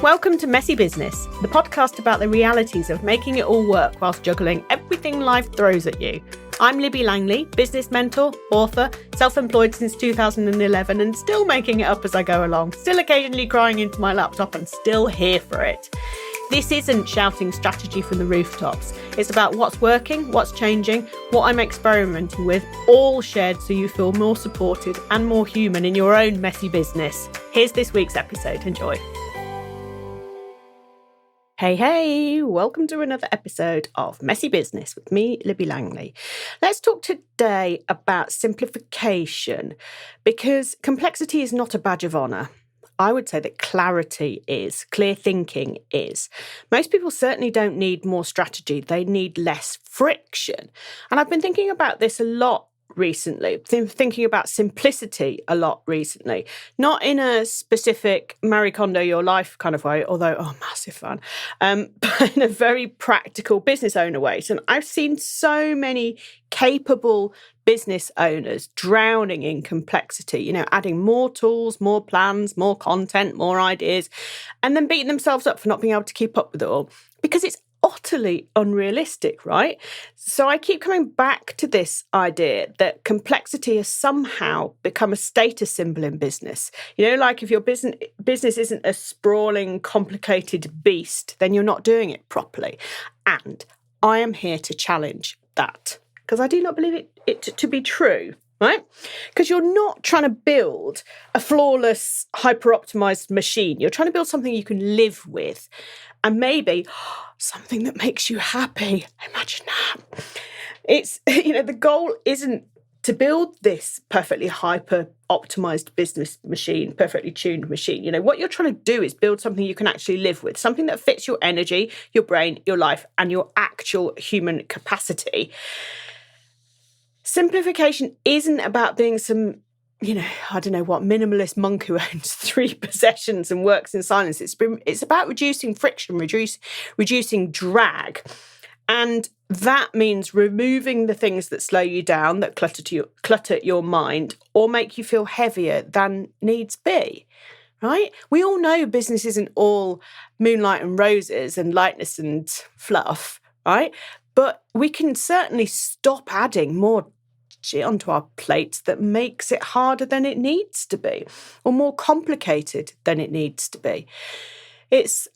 Welcome to Messy Business, the podcast about the realities of making it all work whilst juggling everything life throws at you. I'm Libby Langley, business mentor, author, self-employed since 2011 and still making it up as I go along, still occasionally crying into my laptop and still here for it. This isn't shouting strategy from the rooftops. It's about what's working, what's changing, what I'm experimenting with, all shared so you feel more supported and more human in your own messy business. Here's this week's episode. Enjoy. Hey, welcome to another episode of Messy Business with me, Libby Langley. Let's talk today about simplification, because complexity is not a badge of honour. I would say that clarity is, clear thinking is. Most people certainly don't need more strategy, they need less friction. And I've been thinking about this a lot recently, thinking about simplicity a lot recently, not in a specific Marie Kondo your life kind of way, although, massive fan, but in a very practical business owner way. And I've seen so many capable business owners drowning in complexity, adding more tools, more plans, more content, more ideas, and then beating themselves up for not being able to keep up with it all because it's utterly unrealistic, right? So I keep coming back to this idea that complexity has somehow become a status symbol in business. Like if your business isn't a sprawling, complicated beast, then you're not doing it properly. And I am here to challenge that because I do not believe it to be true. Right? Because you're not trying to build a flawless, hyper-optimized machine. You're trying to build something you can live with. And maybe something that makes you happy. Imagine that. It's, the goal isn't to build this perfectly hyper-optimized business machine, perfectly tuned machine. What you're trying to do is build something you can actually live with, something that fits your energy, your brain, your life, and your actual human capacity. Simplification isn't about being some, minimalist monk who owns 3 possessions and works in silence. It's about reducing friction, reducing drag. And that means removing the things that slow you down, that clutter your mind, or make you feel heavier than needs be. Right? We all know business isn't all moonlight and roses and lightness and fluff, right? But we can certainly stop adding more shit onto our plates that makes it harder than it needs to be or more complicated than it needs to be. It's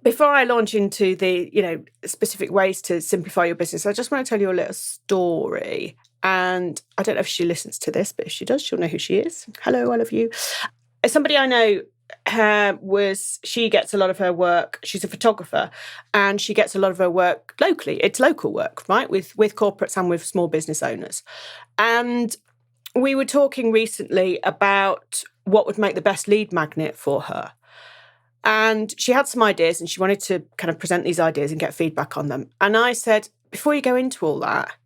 before I launch into the specific ways to simplify your business, I just want to tell you a little story. And I don't know if she listens to this, but if she does, she'll know who she is. Hello, all of you. Somebody I know she gets a lot of her work. She's a photographer and she gets a lot of her work locally. It's local work, right? With corporates and with small business owners. And we were talking recently about what would make the best lead magnet for her. And she had some ideas and she wanted to kind of present these ideas and get feedback on them. And I said, before you go into all that,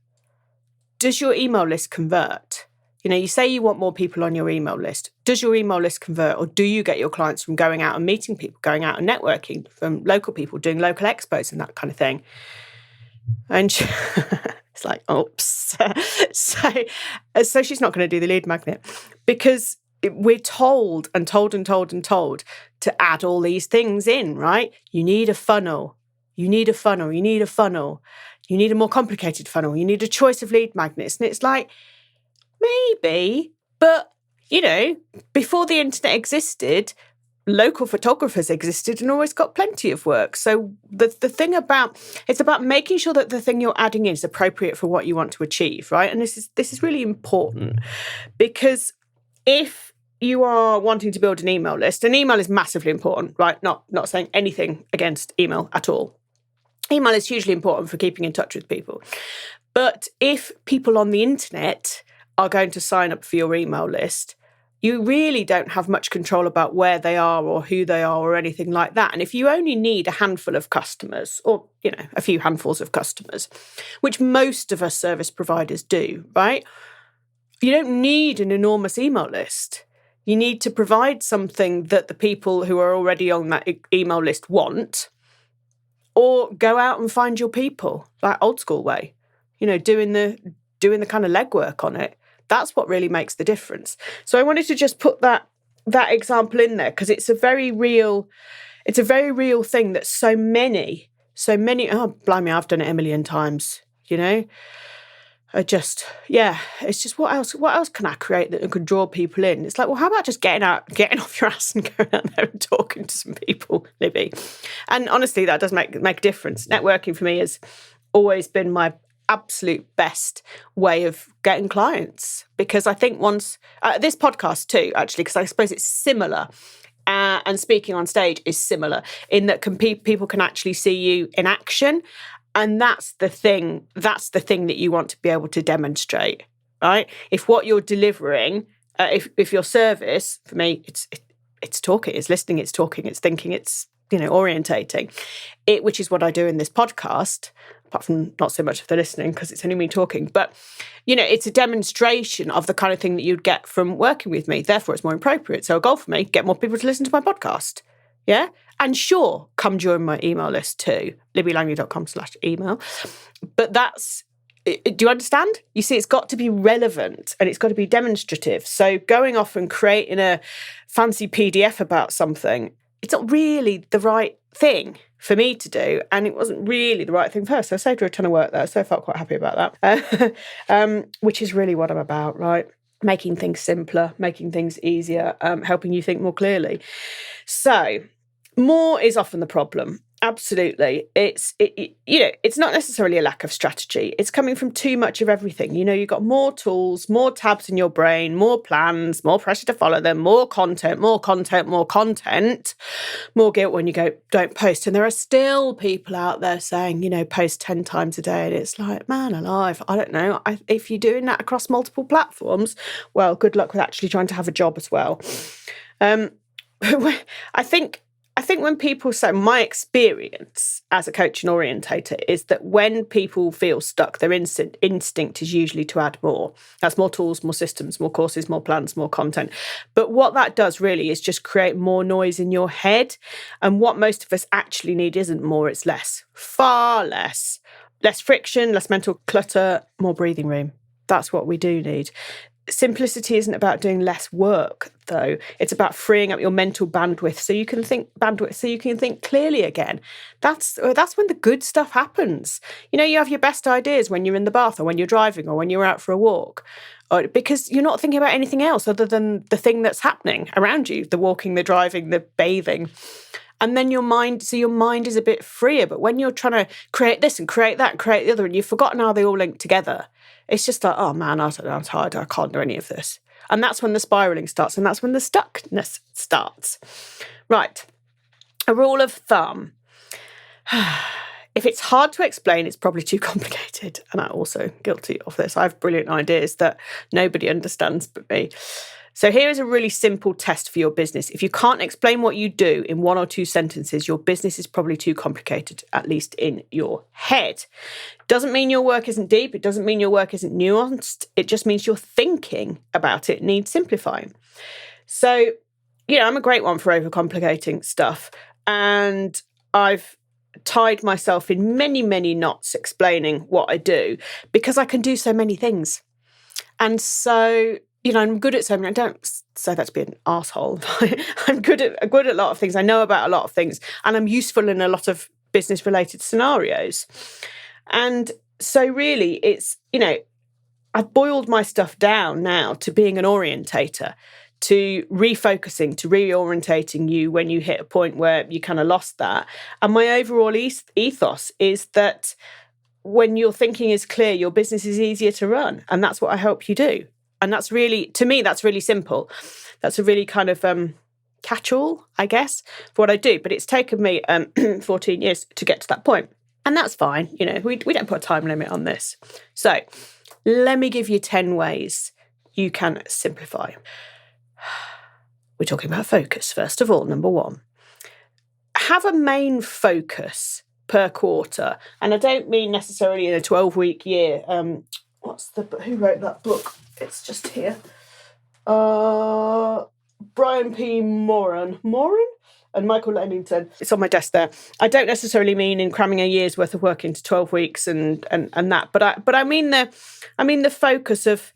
does your email list convert? You say you want more people on your email list. Does your email list convert, or do you get your clients from going out and meeting people, going out and networking, from local people, doing local expos and that kind of thing? And it's like, oops. So she's not going to do the lead magnet because we're told to add all these things in, right? You need a funnel. You need a more complicated funnel. You need a choice of lead magnets. And it's like, maybe, but, before the internet existed, local photographers existed and always got plenty of work. So the thing it's about making sure that the thing you're adding in is appropriate for what you want to achieve, right? And this is really important because if you are wanting to build an email list, and email is massively important, right? Not saying anything against email at all. Email is hugely important for keeping in touch with people. But if people on the internet are going to sign up for your email list, you really don't have much control about where they are or who they are or anything like that. And if you only need a handful of customers or, a few handfuls of customers, which most of us service providers do, right? You don't need an enormous email list. You need to provide something that the people who are already on that email list want, or go out and find your people, like old school way, doing the kind of legwork on it. That's what really makes the difference. So I wanted to just put that that example in there because it's a very real thing that so many, oh, blimey, I've done it a million times, it's just what else can I create that can draw people in? It's like, well, how about just getting off your ass and going out there and talking to some people, Libby? And honestly, that does make a difference. Networking for me has always been my absolute best way of getting clients, because I think once this podcast too, actually, because I suppose it's similar. And speaking on stage is similar in that people can actually see you in action. And that's the thing that you want to be able to demonstrate, right? If what you're delivering, if your service, for me, it's talking, it's listening, it's talking, it's thinking, it's, orientating, which is what I do in this podcast, apart from not so much of the listening because it's only me talking. But, it's a demonstration of the kind of thing that you'd get from working with me. Therefore, it's more appropriate. So a goal for me, get more people to listen to my podcast. Yeah. And sure, come join my email list too, libbylangley.com/email. But do you understand? You see, it's got to be relevant and it's got to be demonstrative. So going off and creating a fancy PDF about something, it's not really the right thing for me to do. And it wasn't really the right thing for her. So I saved her a ton of work there. So I felt quite happy about that, which is really what I'm about, right? Making things simpler, making things easier, helping you think more clearly. So more is often the problem. Absolutely. It's not necessarily a lack of strategy. It's coming from too much of everything. You've got more tools, more tabs in your brain, more plans, more pressure to follow them, more content, more guilt when you don't post. And there are still people out there saying, post 10 times a day. And it's like, man alive, I don't know. If you're doing that across multiple platforms, well, good luck with actually trying to have a job as well. I think when people say, my experience as a coach and orientator is that when people feel stuck, their instinct is usually to add more. That's more tools, more systems, more courses, more plans, more content. But what that does really is just create more noise in your head. And what most of us actually need isn't more, it's less. Far less. Less friction, less mental clutter, more breathing room. That's what we do need. Simplicity isn't about doing less work, though. It's about freeing up your mental bandwidth so you can think clearly again. That's when the good stuff happens. You have your best ideas when you're in the bath or when you're driving or when you're out for a walk, because you're not thinking about anything else other than the thing that's happening around you, the walking, the driving, the bathing. And then your mind is a bit freer. But when you're trying to create this and create that and create the other, and you've forgotten how they all link together, it's just like, oh man, I'm tired. I can't do any of this. And that's when the spiraling starts. And that's when the stuckness starts. Right. A rule of thumb. If it's hard to explain, it's probably too complicated. And I'm also guilty of this. I have brilliant ideas that nobody understands but me. So here is a really simple test for your business. If you can't explain what you do in 1 or 2 sentences, your business is probably too complicated, at least in your head. Doesn't mean your work isn't deep. It doesn't mean your work isn't nuanced. It just means your thinking about it needs simplifying. So, I'm a great one for overcomplicating stuff. And I've tied myself in many, many knots explaining what I do because I can do so many things. And so, I'm good at so many. I don't say that to be an arsehole. I'm good at a lot of things. I know about a lot of things, and I'm useful in a lot of business-related scenarios. And so really, it's, I've boiled my stuff down now to being an orientator, to refocusing, to reorientating you when you hit a point where you kind of lost that. And my overall ethos is that when your thinking is clear, your business is easier to run. And that's what I help you do. And that's really, to me, that's really simple. That's a really kind of catch-all, I guess, for what I do. But it's taken me 14 years to get to that point. And that's fine. We don't put a time limit on this. So let me give you 10 ways you can simplify. We're talking about focus, first of all. Number 1, have a main focus per quarter. And I don't mean necessarily in a 12-week year. Who wrote that book? It's just here. Brian P. Moran and Michael Lennington. It's on my desk there. I don't necessarily mean in cramming a year's worth of work into 12 weeks and that, but I mean the focus of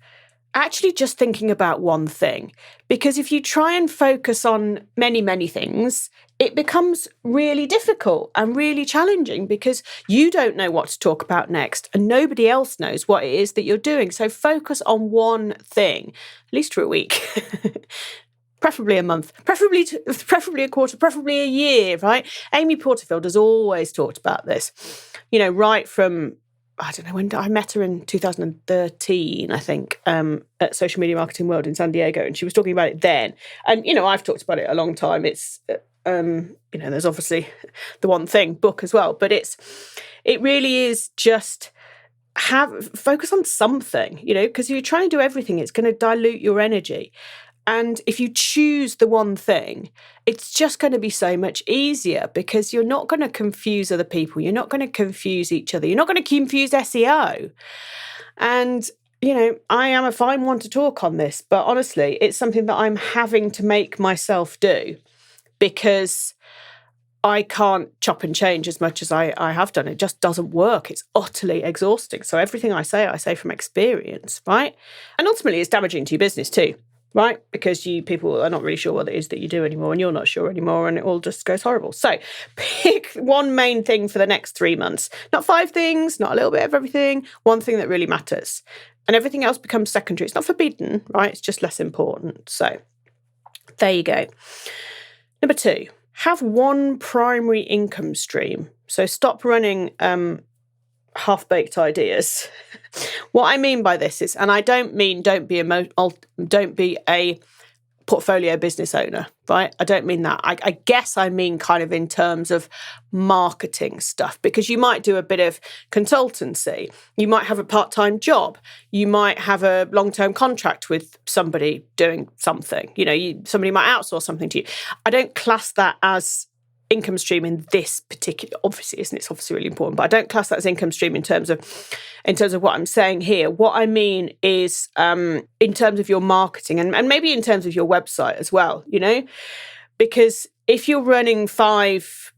actually just thinking about one thing. Because if you try and focus on many, many things, it becomes really difficult and really challenging because you don't know what to talk about next and nobody else knows what it is that you're doing. So focus on one thing, at least for a week. Preferably a month, preferably a quarter, preferably a year, right? Amy Porterfield has always talked about this, right from, I don't know, when I met her in 2013, I think, at Social Media Marketing World in San Diego, and she was talking about it then. And, I've talked about it a long time. It's, there's obviously the One Thing book as well, but it really is just focus on something, because if you're trying to do everything, it's going to dilute your energy. And if you choose the one thing, it's just going to be so much easier because you're not going to confuse other people. You're not going to confuse each other. You're not going to confuse SEO. And, I am a fine one to talk on this, but honestly, it's something that I'm having to make myself do because I can't chop and change as much as I have done. It just doesn't work. It's utterly exhausting. So everything I say from experience, right? And ultimately, it's damaging to your business too. Right? Because people are not really sure what it is that you do anymore and you're not sure anymore and it all just goes horrible. So pick one main thing for the next 3 months. Not 5 things, not a little bit of everything. One thing that really matters. And everything else becomes secondary. It's not forbidden, right? It's just less important. So there you go. Number 2, have one primary income stream. So stop running half-baked ideas. What I mean by this is, and I don't mean don't be a portfolio business owner, right? I don't mean that. I guess I mean kind of in terms of marketing stuff, because you might do a bit of consultancy. You might have a part-time job. You might have a long-term contract with somebody doing something. Somebody might outsource something to you. I don't class that as income stream in this particular, obviously, isn't it? It's obviously really important, but I don't class that as income stream in terms of what I'm saying here. What I mean is in terms of your marketing and maybe in terms of your website as well, because if you're running 5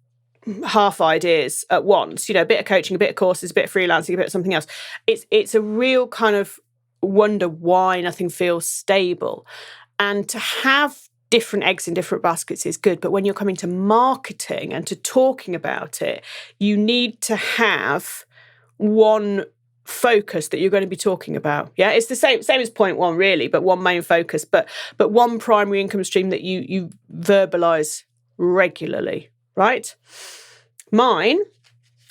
half ideas at once, a bit of coaching, a bit of courses, a bit of freelancing, a bit of something else, it's a real kind of wonder why nothing feels stable. And to have different eggs in different baskets is good. But when you're coming to marketing and to talking about it, you need to have one focus that you're going to be talking about. Yeah, it's the same as point 1, really, but one main focus, but one primary income stream that you verbalize regularly, right? Mine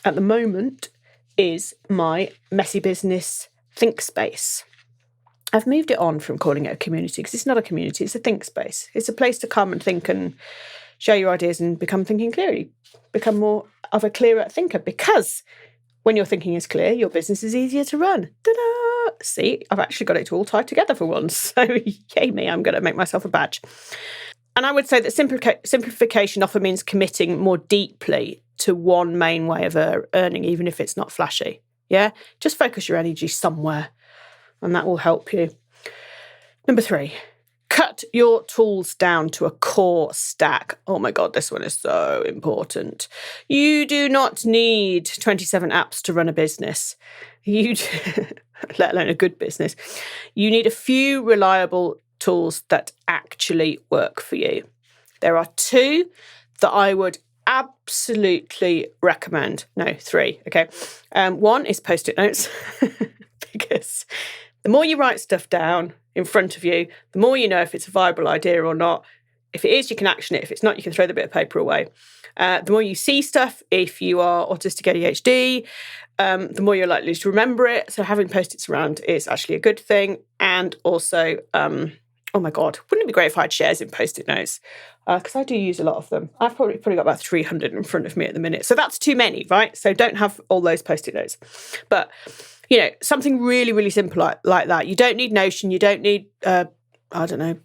at the moment is my messy business think space. I've moved it on from calling it a community because it's not a community, it's a think space. It's a place to come and think and share your ideas and become thinking clearly, become more of a clearer thinker, because when your thinking is clear, your business is easier to run. Ta-da! See, I've actually got it all tied together for once. So yay me, I'm going to make myself a badge. And I would say that simplification often means committing more deeply to one main way of earning, even if it's not flashy. Yeah, just focus your energy somewhere, and that will help you. Number 3, cut your tools down to a core stack. Oh my God, this one is so important. You do not need 27 apps to run a business, let alone a good business. You need a few reliable tools that actually work for you. There are 2 that I would absolutely recommend. No, 3, okay. 1 is Post-it notes, because the more you write stuff down in front of you, the more you know if it's a viable idea or not. If it is, you can action it. If it's not, you can throw the bit of paper away. The more you see stuff, if you are autistic ADHD, the more you're likely to remember it. So having Post-its around is actually a good thing. And also, oh my God, wouldn't it be great if I had shares in Post-it notes? Because I do use a lot of them. I've probably got about 300 in front of me at the minute. So that's too many, right? So don't have all those Post-it notes. But something really, really simple like that. You don't need Notion. You don't need, I don't know,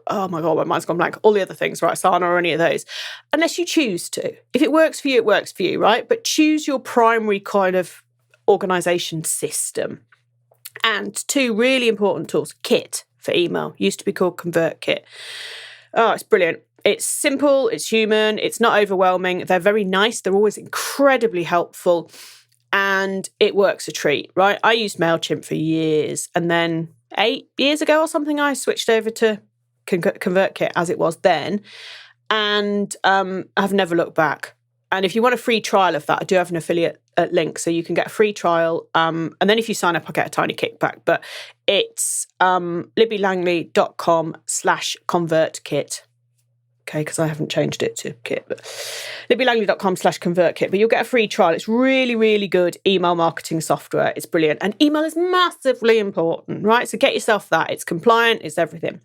oh my God, my mind's gone blank. All the other things, right? Asana or any of those. Unless you choose to. If it works for you, it works for you, right? But choose your primary kind of organisation system. And 2 really important tools. Kit for email. Used to be called ConvertKit. Oh, it's brilliant. It's simple. It's human. It's not overwhelming. They're very nice. They're always incredibly helpful. And it works a treat, right? I used MailChimp for years, and then 8 years ago or something, I switched over to ConvertKit as it was then, and I've never looked back. And if you want a free trial of that, I do have an affiliate link, so you can get a free trial. And then if you sign up, I'll get a tiny kickback. But it's libbylangley.com/convertkit. Okay, because I haven't changed it to kit, but libbylangley.com/convertkit. But you'll get a free trial. It's really, really good email marketing software. It's brilliant. And email is massively important, right? So get yourself that. It's compliant. It's everything.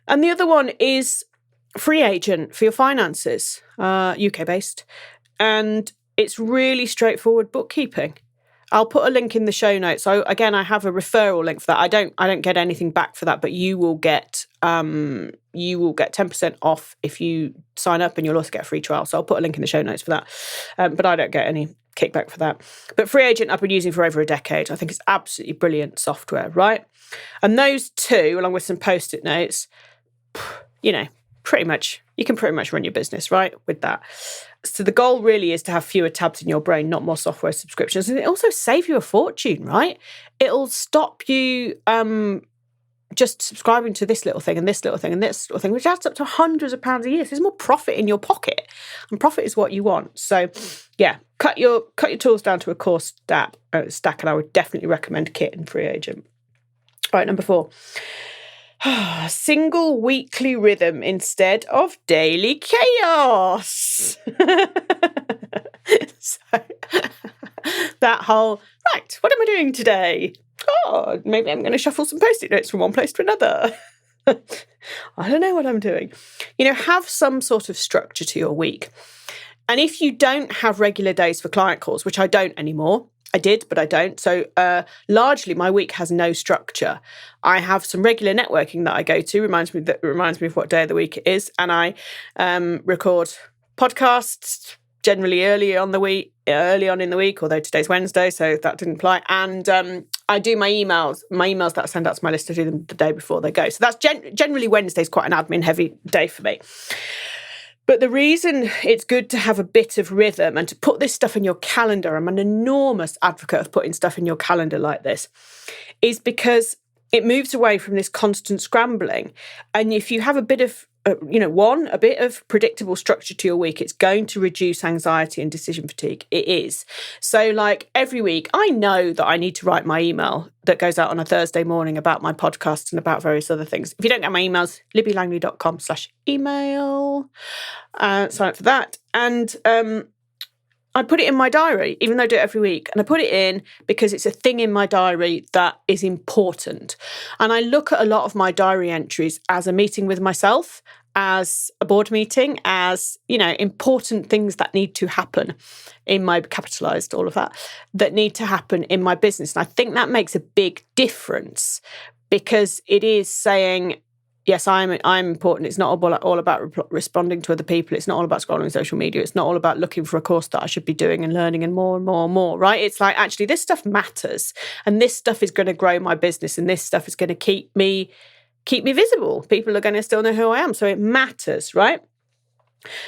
And the other one is Free Agent for your finances, UK-based. And it's really straightforward bookkeeping. I'll put a link in the show notes. So again, I have a referral link for that. I don't get anything back for that, but you will get 10% off if you sign up, and you'll also get a free trial. So I'll put a link in the show notes for that. But I don't get any kickback for that. But Free Agent I've been using for over a decade. I think it's absolutely brilliant software, right? And those two, along with some Post-it notes, you can pretty much run your business, right, with that. So the goal really is to have fewer tabs in your brain, not more software subscriptions. And it also save you a fortune, right? It'll stop you just subscribing to this little thing and this little thing and this little thing, which adds up to hundreds of pounds a year. So there's more profit in your pocket, and profit is what you want. So yeah, cut your tools down to a core stack, and I would definitely recommend Kit and Free Agent. All right, number 4. Single weekly rhythm instead of daily chaos. So that whole, right, what am I doing today? Oh, maybe I'm going to shuffle some Post-it notes from one place to another. I don't know what I'm doing. Have some sort of structure to your week. And if you don't have regular days for client calls, which I don't anymore, I did, but I don't. So largely my week has no structure. I have some regular networking that I go to, reminds me of what day of the week it is. And I record podcasts generally early on in the week, although today's Wednesday, so that didn't apply. And I do my emails that I send out to my list, I do them the day before they go. So that's generally Wednesday's quite an admin heavy day for me. But the reason it's good to have a bit of rhythm and to put this stuff in your calendar, I'm an enormous advocate of putting stuff in your calendar like this, is because it moves away from this constant scrambling. And if you have a bit of, a bit of predictable structure to your week, it's going to reduce anxiety and decision fatigue. It is. So like every week, I know that I need to write my email that goes out on a Thursday morning about my podcast and about various other things. If you don't get my emails, libbylangley.com/email. Sign up for that. And I put it in my diary, even though I do it every week. And I put it in because it's a thing in my diary that is important. And I look at a lot of my diary entries as a meeting with myself, as a board meeting, as, important things that need to happen in my, capitalised all of that need to happen in my business. And I think that makes a big difference, because it is saying, yes, I'm important. It's not all about responding to other people. It's not all about scrolling social media. It's not all about looking for a course that I should be doing and learning and more and more and more, right? It's like, actually, this stuff matters, and this stuff is going to grow my business, and this stuff is going to keep me visible. People are going to still know who I am. So it matters, right?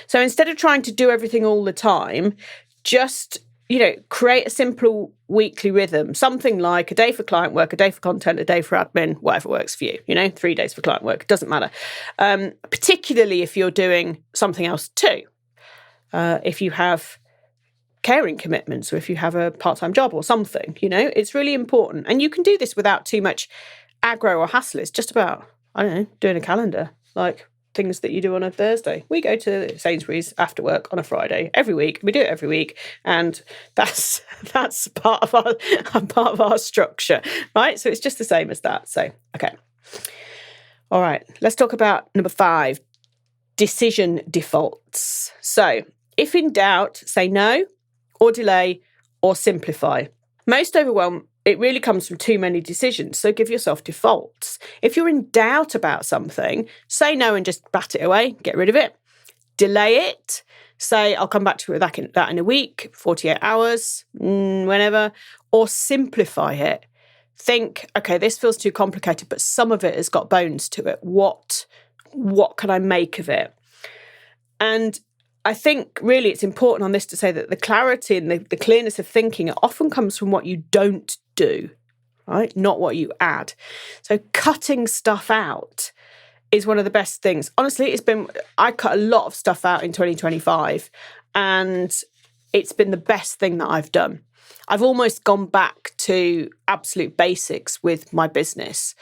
So instead of trying to do everything all the time, just create a simple weekly rhythm, something like a day for client work, a day for content, a day for admin, whatever works for you, 3 days for client work, it doesn't matter. Particularly if you're doing something else too. If you have caring commitments, or if you have a part-time job or something, it's really important. And you can do this without too much aggro or hassle. It's just about, doing a calendar, like things that you do on a Thursday. We go to Sainsbury's after work on a Friday every week. We do it every week, and that's part of our structure, right? So it's just the same as that. So okay, all right. Let's talk about number 5: decision defaults. So if in doubt, say no, or delay, or simplify. Most overwhelm, it really comes from too many decisions, so give yourself defaults. If you're in doubt about something, say no and just bat it away, get rid of it. Delay it, say I'll come back to that in a week, 48 hours, whenever, or simplify it. Think, okay, this feels too complicated, but some of it has got bones to it. What can I make of it? And I think really it's important on this to say that the clarity and the clearness of thinking, it often comes from what you don't do, right? Not what you add. So cutting stuff out is one of the best things. Honestly, I cut a lot of stuff out in 2025, and it's been the best thing that I've done. I've almost gone back to absolute basics with my business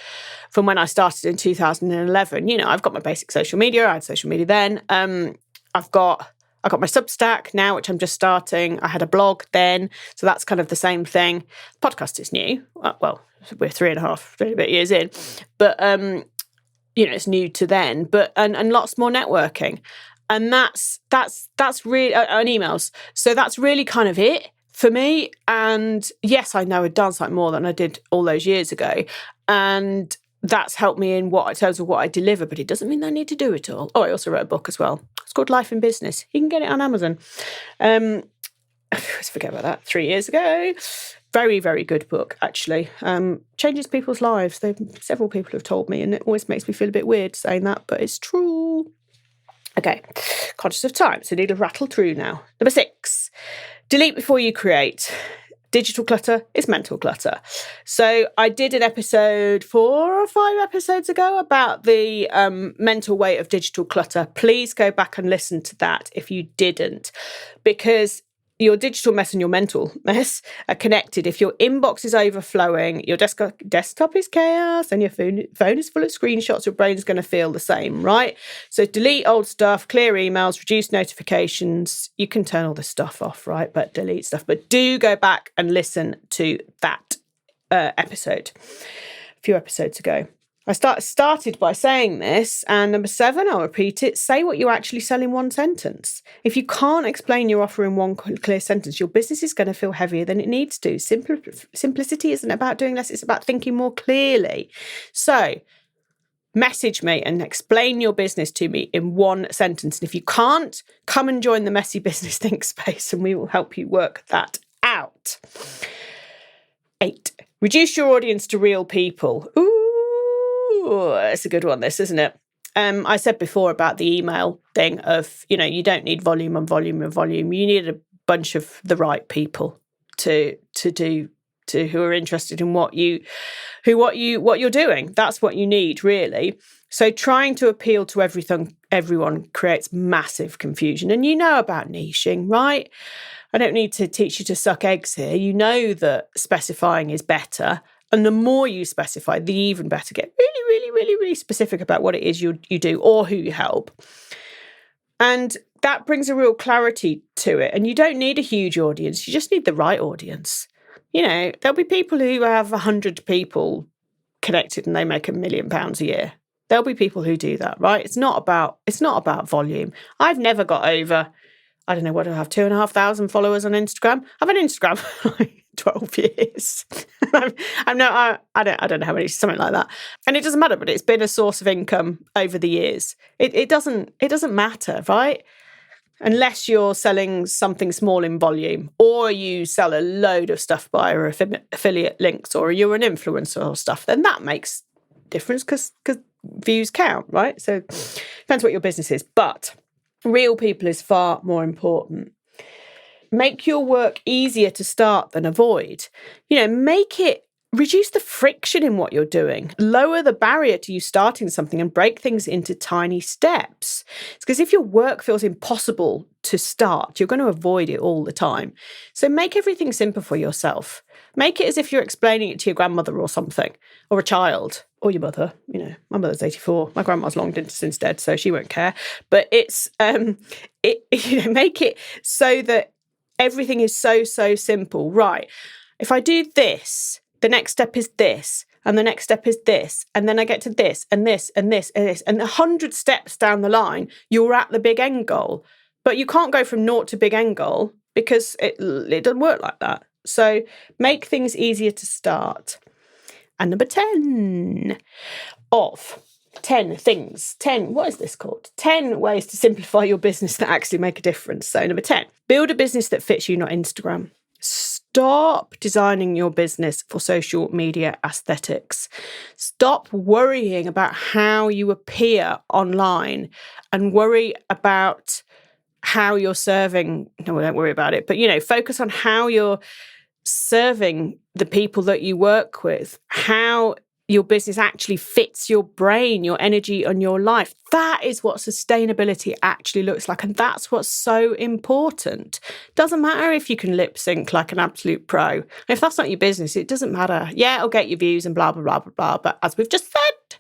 from when I started in 2011. I've got my basic social media. I had social media then. I've got my Substack now, which I'm just starting. I had a blog then, so that's kind of the same thing. Podcast is new. Well, we're 3.5 a bit years in, but it's new to then. But and lots more networking, and that's really and emails. So that's really kind of it for me. And yes, I know a dance like more than I did all those years ago, and that's helped me in terms of what I deliver. But it doesn't mean I need to do it all. Oh, I also wrote a book as well. It's called Life in Business. You can get it on Amazon. I always forget about that. 3 years ago. Very, very good book, actually. Changes people's lives. Several people have told me, and it always makes me feel a bit weird saying that, but it's true. Okay, conscious of time, so need to rattle through now. Number 6, delete before you create. Digital clutter is mental clutter. So I did an episode 4 or 5 episodes ago about the mental weight of digital clutter. Please go back and listen to that if you didn't, because your digital mess and your mental mess are connected. If your inbox is overflowing, your desktop is chaos, and your phone is full of screenshots, your brain's going to feel the same, right? So delete old stuff, clear emails, reduce notifications. You can turn all this stuff off, right? But delete stuff. But do go back and listen to that episode a few episodes ago. I started by saying this, and number 7, I'll repeat it, say what you actually sell in one sentence. If you can't explain your offer in one clear sentence, your business is going to feel heavier than it needs to. Simplicity isn't about doing less, it's about thinking more clearly. So message me and explain your business to me in one sentence. And if you can't, come and join the Messy Business Think space and we will help you work that out. 8, reduce your audience to real people. It's a good one, this, isn't it? I said before about the email thing of, you don't need volume and volume and volume. You need a bunch of the right people to who are interested in what you're doing. That's what you need, really. So trying to appeal to everyone creates massive confusion. And you know about niching, right? I don't need to teach you to suck eggs here. You know that specifying is better. And the more you specify, the even better. Get really, really, really, really specific about what it is you do or who you help. And that brings a real clarity to it. And you don't need a huge audience. You just need the right audience. There'll be people who have 100 people connected and they make £1 million a year. There'll be people who do that, right? It's not about volume. I've never got over, I don't know, what do I have, 2,500 followers on Instagram? I've had Instagram for like 12 years. I don't know how many, something like that. And it doesn't matter, but it's been a source of income over the years. It doesn't matter, right? Unless you're selling something small in volume, or you sell a load of stuff via affiliate links, or you're an influencer or stuff, then that makes difference because views count, right? So depends what your business is. But real people is far more important. Make your work easier to start than avoid. Reduce the friction in what you're doing. Lower the barrier to you starting something and break things into tiny steps. It's because if your work feels impossible to start, you're going to avoid it all the time. So make everything simple for yourself. Make it as if you're explaining it to your grandmother or something, or a child, or your mother. My mother's 84. My grandma's long since dead, so she won't care. But it's make it so that everything is so simple. Right. If I do this, the next step is this, and the next step is this, and then I get to this, and this, and this, and this, and 100 steps down the line, you're at the big end goal. But you can't go from naught to big end goal because it doesn't work like that. So make things easier to start. And number 10 of 10 things. 10, what is this called? 10 ways to simplify your business that actually make a difference. So number 10, build a business that fits you, not Instagram. Stop designing your business for social media aesthetics. Stop worrying about how you appear online and worry about how you're serving. No, don't worry about it. But, focus on how you're serving the people that you work with, how your business actually fits your brain, your energy, and your life. That is what sustainability actually looks like. And that's what's so important. Doesn't matter if you can lip sync like an absolute pro. If that's not your business, it doesn't matter. Yeah, it'll get your views and blah, blah, blah, blah, blah. But as we've just said,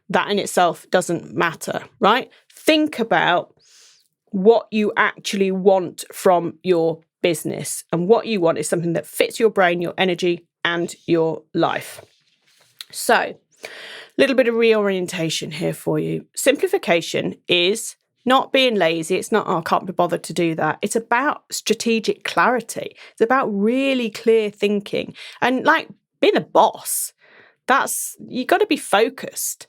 that in itself doesn't matter, right? Think about what you actually want from your business. And what you want is something that fits your brain, your energy, and your life. So, a little bit of reorientation here for you. Simplification is not being lazy. It's not, oh, I can't be bothered to do that. It's about strategic clarity. It's about really clear thinking. And like being a boss, you got to be focused.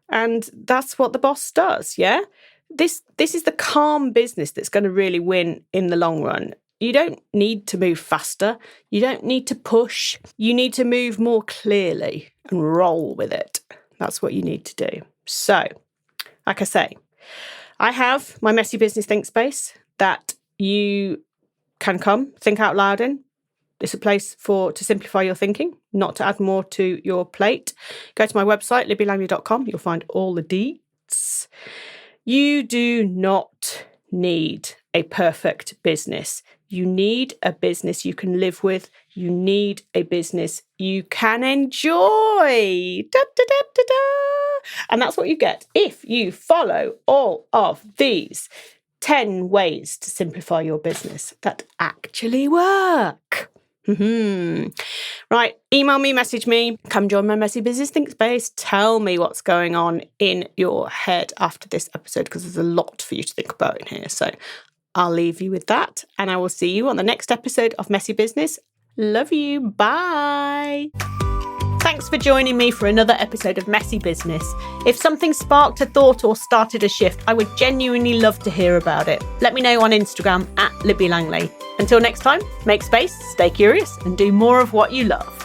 And that's what the boss does, yeah? This is the calm business that's going to really win in the long run. You don't need to move faster. You don't need to push. You need to move more clearly and roll with it. That's what you need to do. So, like I say, I have my Messy Business Think Space that you can come think out loud in. It's a place to simplify your thinking, not to add more to your plate. Go to my website, libbylangley.com. You'll find all the deets. You do not need a perfect business. You need a business you can live with. You need a business you can enjoy. Da, da, da, da, da. And that's what you get if you follow all of these 10 ways to simplify your business that actually work. Right, email me, message me, come join my Messy Business Think Space. Tell me what's going on in your head after this episode, because there's a lot for you to think about in here. So I'll leave you with that, and I will see you on the next episode of Messy Business. Love you. Bye. Thanks for joining me for another episode of Messy Business. If something sparked a thought or started a shift, I would genuinely love to hear about it. Let me know on Instagram @LibbyLangley. Until next time, make space, stay curious, and do more of what you love.